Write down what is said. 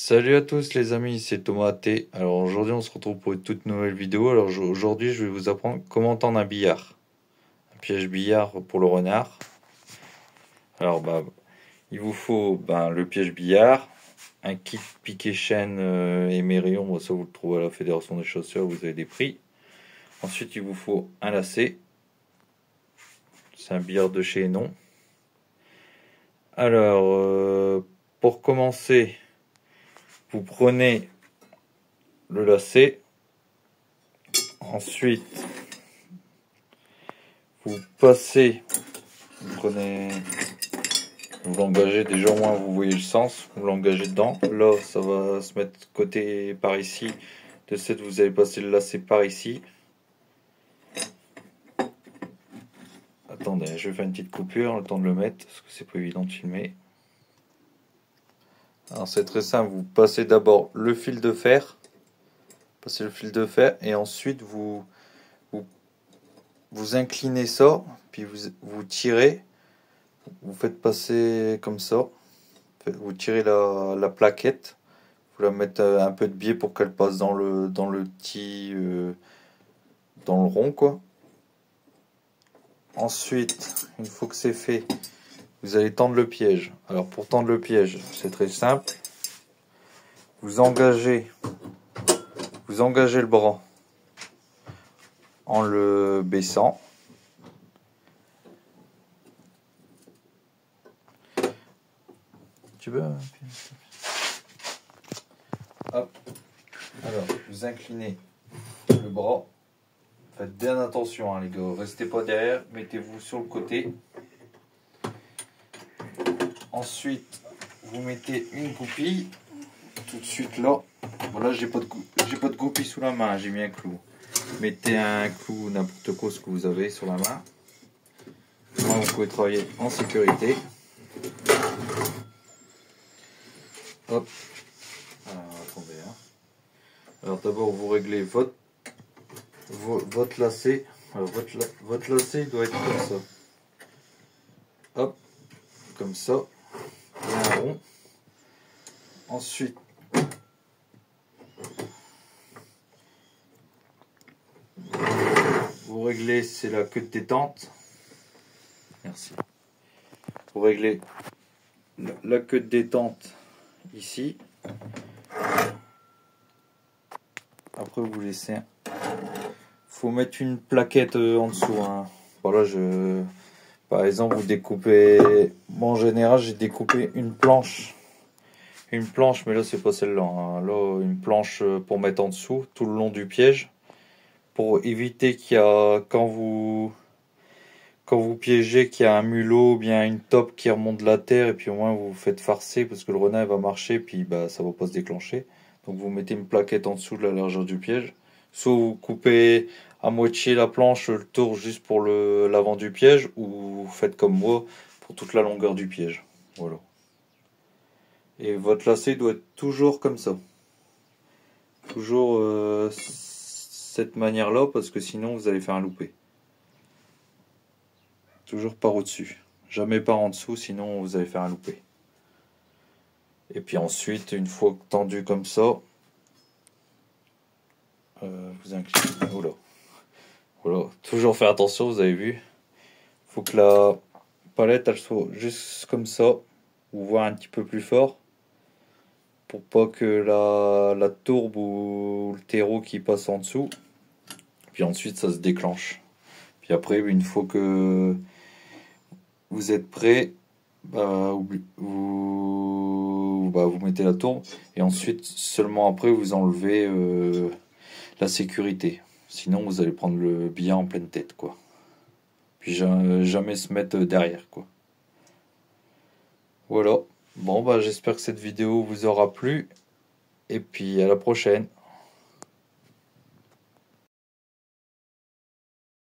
Salut à tous les amis, c'est Thomas T. Alors aujourd'hui on se retrouve pour une toute nouvelle vidéo. Alors aujourd'hui je vais vous apprendre comment tendre un billard. Un piège billard pour le renard. Alors il vous faut le piège billard, un kit piquet chaîne et mérillon. Bon, ça vous le trouvez à la Fédération des chaussures, vous avez des prix. Ensuite il vous faut un lacet. C'est un billard de chez Hénon. Alors pour commencer, vous prenez le lacet, ensuite vous passez, vous l'engagez déjà, au moins vous voyez le sens, vous l'engagez dedans. Là ça va se mettre côté par ici, de cette vous allez passer le lacet par ici. Attendez, je vais faire une petite coupure, le temps de le mettre parce que c'est pas évident de filmer. Alors c'est très simple, vous passez d'abord le fil de fer, et ensuite vous inclinez ça, puis vous tirez, vous faites passer comme ça, vous tirez la plaquette, vous la mettez un peu de biais pour qu'elle passe dans le petit dans le rond quoi. Ensuite, une fois que c'est fait, vous allez tendre le piège. Alors pour tendre le piège, c'est très simple. Vous engagez le bras en le baissant. Tu veux? Hop. Alors, vous inclinez le bras. Faites bien attention, hein, les gars. Restez pas derrière. Mettez-vous sur le côté. Ensuite, vous mettez une goupille. Tout de suite là. Voilà, j'ai pas de goupille sous la main. J'ai mis un clou. Mettez un clou, n'importe quoi, ce que vous avez sur la main. Là, vous pouvez travailler en sécurité. Hop. Alors, attendez. Hein. Alors d'abord, vous réglez votre lacet. Alors, votre lacet doit être comme ça. Hop. Comme ça. Bien rond. Ensuite, vous réglez, c'est la queue de détente. Merci. Vous réglez la queue de détente ici. Après vous laissez. Faut mettre une plaquette en dessous. Hein. Voilà, par exemple, vous découpez. Moi en général, j'ai découpé une planche. Mais là c'est pas celle-là. Hein. Là, une planche pour mettre en dessous, tout le long du piège, pour éviter quand vous piégez, qu'il y a un mulot ou bien une taupe qui remonte de la terre, et puis au moins vous vous faites farcer parce que le renard va marcher, puis ça va pas se déclencher. Donc vous mettez une plaquette en dessous de la largeur du piège. Soit vous coupez à moitié la planche, le tour juste pour l'avant du piège, ou vous faites comme moi pour toute la longueur du piège. Voilà. Et votre lacet doit être toujours comme ça. Toujours cette manière-là, parce que sinon vous allez faire un loupé. Toujours par au-dessus. Jamais par en dessous, sinon vous allez faire un loupé. Et puis ensuite, une fois tendu comme ça, vous inclinez. Oula. Voilà. Toujours faire attention, vous avez vu. Faut que la palette elle soit juste comme ça, ou voire un petit peu plus fort, pour pas que la tourbe ou le terreau qui passe en dessous. Puis ensuite ça se déclenche. Puis après, une fois que vous êtes prêt, vous mettez la tourbe, et ensuite seulement après vous enlevez la sécurité. Sinon vous allez prendre le billard en pleine tête quoi. Puis jamais se mettre derrière quoi. Voilà. Bon j'espère que cette vidéo vous aura plu, et puis à la prochaine.